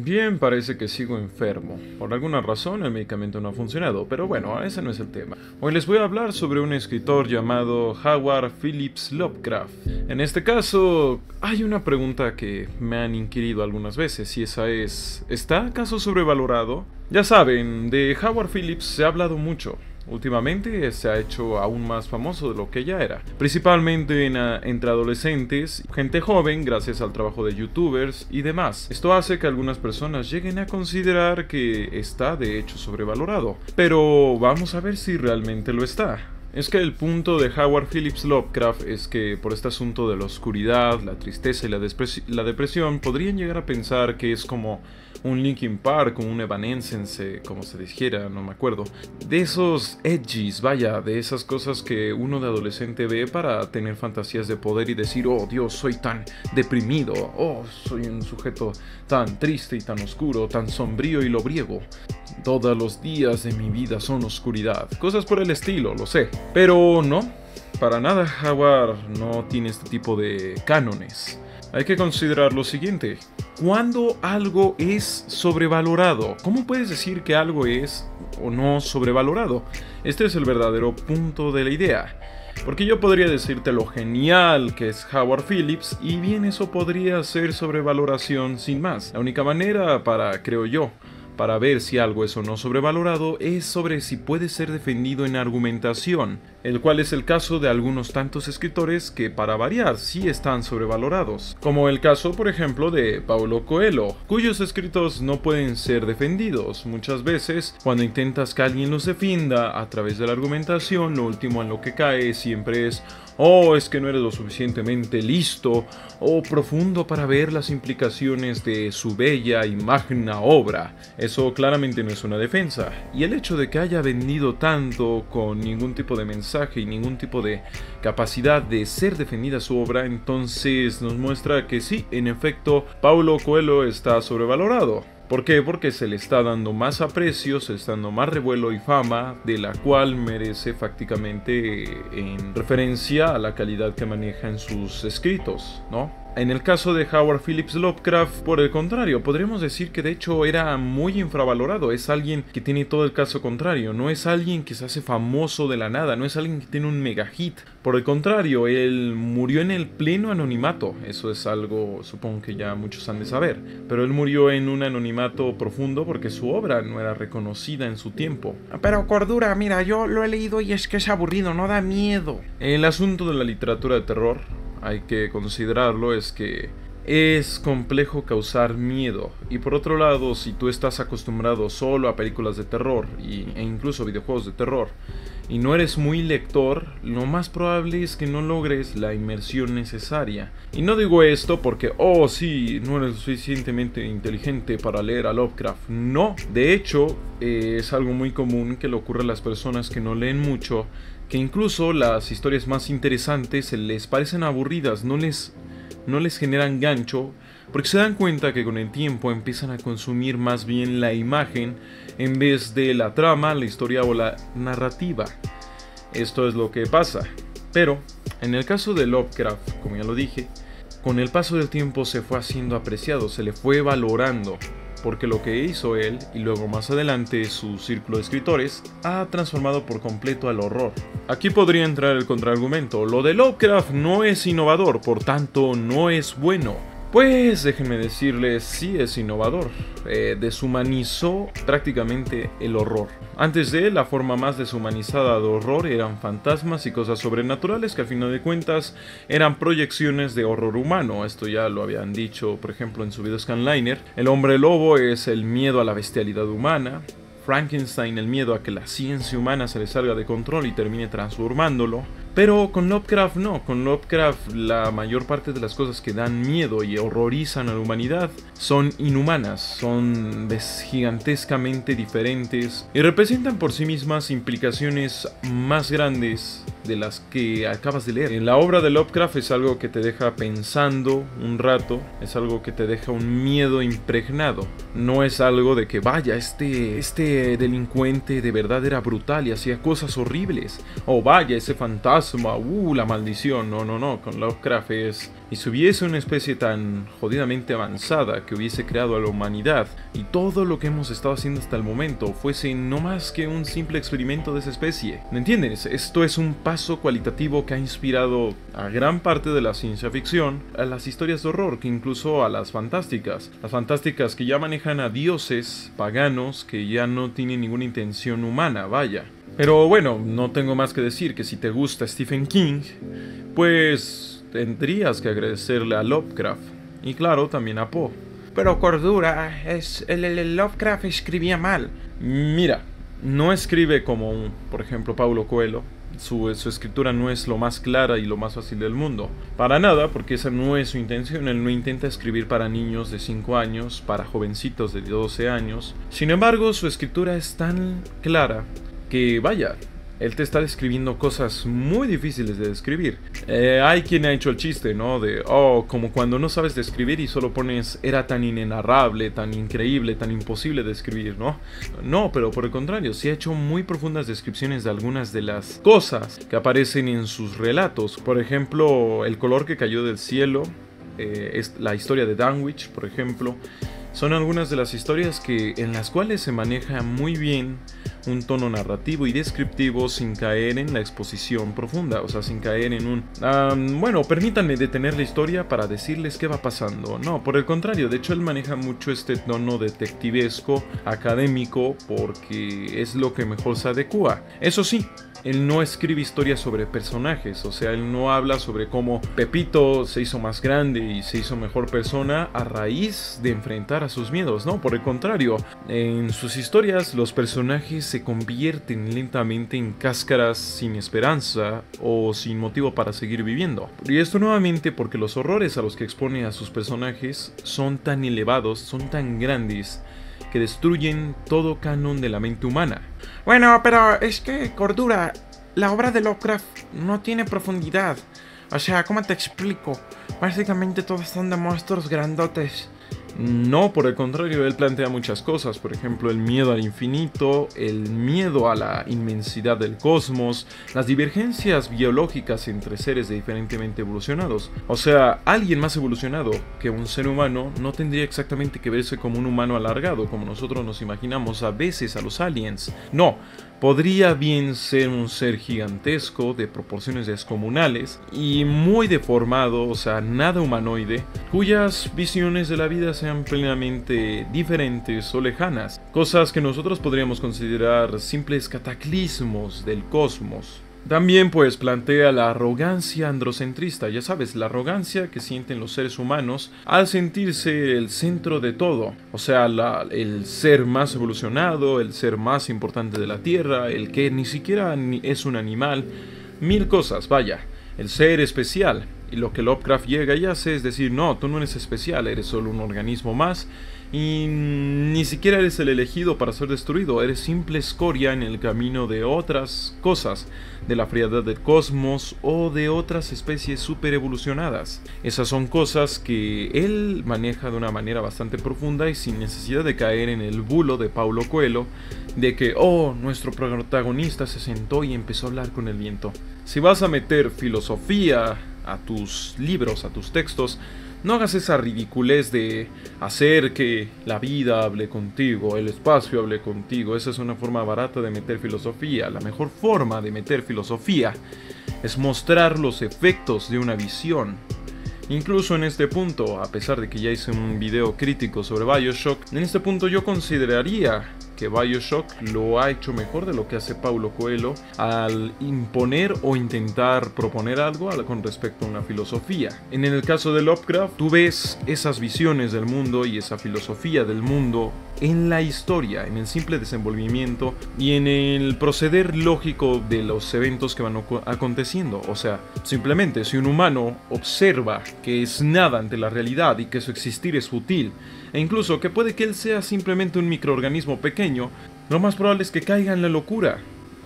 Bien, parece que sigo enfermo. Por alguna razón el medicamento no ha funcionado, pero bueno, ese no es el tema. Hoy les voy a hablar sobre un escritor llamado Howard Phillips Lovecraft. En este caso, hay una pregunta que me han inquirido algunas veces, y esa es, ¿está acaso sobrevalorado? Ya saben, de Howard Phillips se ha hablado mucho. Últimamente se ha hecho aún más famoso de lo que ya era, principalmente entre adolescentes, gente joven gracias al trabajo de youtubers y demás. Esto hace que algunas personas lleguen a considerar que está de hecho sobrevalorado, pero vamos a ver si realmente lo está. Es que el punto de Howard Phillips Lovecraft es que por este asunto de la oscuridad, la tristeza y la depresión podrían llegar a pensar que es como un Linkin Park, un Evanescence, como se dijera, no me acuerdo. De esos edgys, vaya, de esas cosas que uno de adolescente ve para tener fantasías de poder y decir, oh Dios, soy tan deprimido, oh, soy un sujeto tan triste y tan oscuro, tan sombrío y lobriego. Todos los días de mi vida son oscuridad. Cosas por el estilo, lo sé. Pero no, para nada Howard no tiene este tipo de cánones. Hay que considerar lo siguiente. ¿Cuándo algo es sobrevalorado? ¿Cómo puedes decir que algo es o no sobrevalorado? Este es el verdadero punto de la idea. Porque yo podría decirte lo genial que es Howard Phillips y bien eso podría ser sobrevaloración sin más. La única manera creo yo, para ver si algo es o no sobrevalorado es sobre si puede ser defendido en argumentación, el cual es el caso de algunos tantos escritores que para variar sí están sobrevalorados, como el caso por ejemplo de Paulo Coelho, cuyos escritos no pueden ser defendidos. Muchas veces cuando intentas que alguien los defienda a través de la argumentación, lo último en lo que cae siempre es oh, es que no eres lo suficientemente listo o profundo para ver las implicaciones de su bella y magna obra. Eso claramente no es una defensa. Y el hecho de que haya vendido tanto con ningún tipo de mensaje y ningún tipo de capacidad de ser defendida su obra, entonces nos muestra que sí, en efecto, Paulo Coelho está sobrevalorado. ¿Por qué? Porque se le está dando más aprecio, se le está dando más revuelo y fama, de la cual merece prácticamente en referencia a la calidad que maneja en sus escritos, ¿no? En el caso de Howard Phillips Lovecraft, por el contrario, podríamos decir que de hecho era muy infravalorado. Es alguien que tiene todo el caso contrario, no es alguien que se hace famoso de la nada, no es alguien que tiene un mega hit. Por el contrario, él murió en el pleno anonimato. Eso es algo, supongo que ya muchos han de saber. Pero él murió en un anonimato profundo porque su obra no era reconocida en su tiempo. Pero cordura, mira, yo lo he leído y es que es aburrido, no da miedo. El asunto de la literatura de terror, hay que considerarlo, es que es complejo causar miedo. Y por otro lado, si tú estás acostumbrado solo a películas de terror e incluso videojuegos de terror y no eres muy lector, lo más probable es que no logres la inmersión necesaria. Y no digo esto porque, oh sí, no eres suficientemente inteligente para leer a Lovecraft. No, de hecho, es algo muy común que le ocurre a las personas que no leen mucho, que incluso las historias más interesantes les parecen aburridas, no les generan gancho, porque se dan cuenta que con el tiempo empiezan a consumir más bien la imagen en vez de la trama, la historia o la narrativa. Esto es lo que pasa. Pero, en el caso de Lovecraft, como ya lo dije, con el paso del tiempo se fue haciendo apreciado, se le fue valorando, porque lo que hizo él, y luego más adelante su círculo de escritores, ha transformado por completo al horror. Aquí podría entrar el contraargumento: lo de Lovecraft no es innovador, por tanto no es bueno. Pues déjenme decirles, sí es innovador. Deshumanizó prácticamente el horror. Antes de él, la forma más deshumanizada de horror eran fantasmas y cosas sobrenaturales que al final de cuentas eran proyecciones de horror humano. Esto ya lo habían dicho, por ejemplo, en su video Scanliner. El hombre lobo es el miedo a la bestialidad humana. Frankenstein, el miedo a que la ciencia humana se le salga de control y termine transformándolo. Pero con Lovecraft no, con Lovecraft la mayor parte de las cosas que dan miedo y horrorizan a la humanidad son inhumanas, son gigantescamente diferentes y representan por sí mismas implicaciones más grandes de las que acabas de leer. En la obra de Lovecraft es algo que te deja pensando un rato, es algo que te deja un miedo impregnado. No es algo de que vaya, este delincuente de verdad era brutal y hacía cosas horribles. O vaya, ese fantasma, la maldición. No, con Lovecraft es... Y si hubiese una especie tan jodidamente avanzada que hubiese creado a la humanidad y todo lo que hemos estado haciendo hasta el momento fuese no más que un simple experimento de esa especie. ¿Me entiendes? Esto es un paso cualitativo que ha inspirado a gran parte de la ciencia ficción, a las historias de horror, que incluso a las fantásticas. Las fantásticas que ya manejan a dioses paganos que ya no tienen ninguna intención humana, vaya. Pero bueno, no tengo más que decir que si te gusta Stephen King, pues tendrías que agradecerle a Lovecraft. Y claro, también a Poe. Pero Cordura, el Lovecraft escribía mal. Mira, no escribe como, por ejemplo, Paulo Coelho. Su escritura no es lo más clara y lo más fácil del mundo. Para nada, porque esa no es su intención. Él no intenta escribir para niños de 5 años, para jovencitos de 12 años. Sin embargo, su escritura es tan clara que, vaya, él te está describiendo cosas muy difíciles de describir. Hay quien ha hecho el chiste, ¿no? De, como cuando no sabes describir y solo pones era tan inenarrable, tan increíble, tan imposible de describir, ¿no? No, pero por el contrario, sí ha hecho muy profundas descripciones de algunas de las cosas que aparecen en sus relatos. Por ejemplo, el color que cayó del cielo, es la historia de Dunwich, por ejemplo. Son algunas de las historias en las cuales se maneja muy bien un tono narrativo y descriptivo sin caer en la exposición profunda, o sea, sin caer en un... bueno, permítanme detener la historia para decirles qué va pasando. No, por el contrario, de hecho él maneja mucho este tono detectivesco, académico, porque es lo que mejor se adecua. Eso sí, él no escribe historias sobre personajes, o sea, él no habla sobre cómo Pepito se hizo más grande y se hizo mejor persona a raíz de enfrentar a sus miedos, no, por el contrario, en sus historias los personajes se convierten lentamente en cáscaras sin esperanza o sin motivo para seguir viviendo. Y esto nuevamente porque los horrores a los que expone a sus personajes son tan elevados, son tan grandes, que destruyen todo canon de la mente humana. Bueno, pero es que, Cordura, la obra de Lovecraft no tiene profundidad. O sea, ¿cómo te explico? Básicamente todos son de monstruos grandotes. No, por el contrario, él plantea muchas cosas, por ejemplo, el miedo al infinito, el miedo a la inmensidad del cosmos, las divergencias biológicas entre seres diferentemente evolucionados. O sea, alguien más evolucionado que un ser humano no tendría exactamente que verse como un humano alargado, como nosotros nos imaginamos a veces a los aliens. No. Podría bien ser un ser gigantesco de proporciones descomunales y muy deformado, o sea, nada humanoide, cuyas visiones de la vida sean plenamente diferentes o lejanas, cosas que nosotros podríamos considerar simples cataclismos del cosmos. También pues plantea la arrogancia androcentrista, ya sabes, la arrogancia que sienten los seres humanos al sentirse el centro de todo, o sea, el ser más evolucionado, el ser más importante de la Tierra, el que ni siquiera es un animal, mil cosas, vaya, el ser especial. Y lo que Lovecraft llega y hace es decir, no, tú no eres especial, eres solo un organismo más y ni siquiera eres el elegido para ser destruido, eres simple escoria en el camino de otras cosas, de la frialdad del cosmos o de otras especies super evolucionadas. Esas son cosas que él maneja de una manera bastante profunda y sin necesidad de caer en el bulo de Paulo Coelho de que, nuestro protagonista se sentó y empezó a hablar con el viento. Si vas a meter filosofía a tus libros, a tus textos, no hagas esa ridiculez de hacer que la vida hable contigo, el espacio hable contigo. Esa es una forma barata de meter filosofía. La mejor forma de meter filosofía es mostrar los efectos de una visión. Incluso en este punto, a pesar de que ya hice un video crítico sobre BioShock, en este punto yo consideraría que BioShock lo ha hecho mejor de lo que hace Paulo Coelho al imponer o intentar proponer algo con respecto a una filosofía. En el caso de Lovecraft, tú ves esas visiones del mundo y esa filosofía del mundo en la historia, en el simple desenvolvimiento y en el proceder lógico de los eventos que van aconteciendo. O sea, simplemente si un humano observa que es nada ante la realidad y que su existir es fútil, e incluso que puede que él sea simplemente un microorganismo pequeño, lo más probable es que caiga en la locura.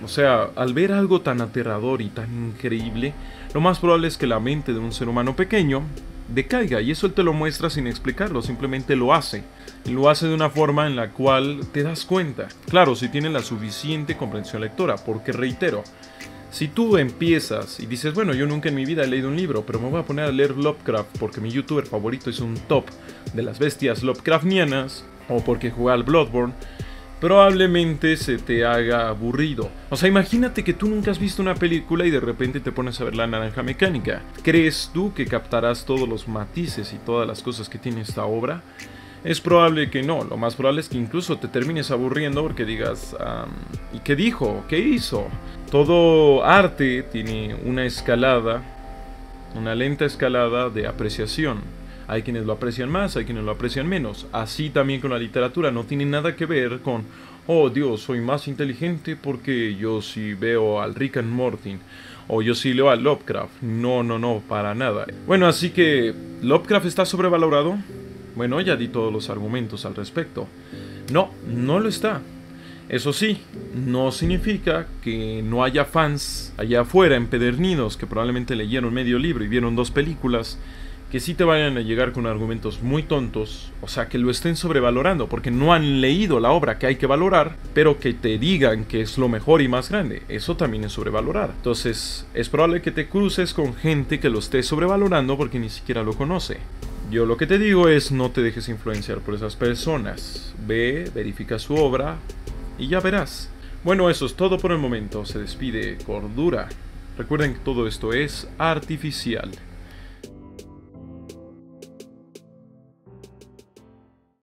O sea, al ver algo tan aterrador y tan increíble, lo más probable es que la mente de un ser humano pequeño decaiga, y eso él te lo muestra sin explicarlo, simplemente lo hace. Y lo hace de una forma en la cual te das cuenta. Claro, si tiene la suficiente comprensión lectora, porque reitero, si tú empiezas y dices, bueno, yo nunca en mi vida he leído un libro, pero me voy a poner a leer Lovecraft porque mi youtuber favorito es un top de las bestias Lovecraftianas, o porque juega al Bloodborne, probablemente se te haga aburrido. O sea, imagínate que tú nunca has visto una película y de repente te pones a ver La Naranja Mecánica. ¿Crees tú que captarás todos los matices y todas las cosas que tiene esta obra? Es probable que no, lo más probable es que incluso te termines aburriendo porque digas, ¿y qué dijo? ¿Qué hizo? Todo arte tiene una escalada, una lenta escalada de apreciación. Hay quienes lo aprecian más, hay quienes lo aprecian menos. Así también con la literatura, no tiene nada que ver con, oh Dios, soy más inteligente porque yo sí veo al Rick and Morty, o yo sí leo a Lovecraft. No, para nada. Bueno, así que, ¿Lovecraft está sobrevalorado? Bueno, ya di todos los argumentos al respecto. No lo está. Eso sí, no significa que no haya fans allá afuera empedernidos que probablemente leyeron medio libro y vieron 2 películas, que sí te vayan a llegar con argumentos muy tontos, o sea, que lo estén sobrevalorando porque no han leído la obra que hay que valorar, pero que te digan que es lo mejor y más grande. Eso también es sobrevalorar. Entonces, es probable que te cruces con gente que lo esté sobrevalorando porque ni siquiera lo conoce. Yo lo que te digo es, no te dejes influenciar por esas personas. Ve, verifica su obra y ya verás. Bueno, eso es todo por el momento. Se despide Cordura. Recuerden que todo esto es artificial.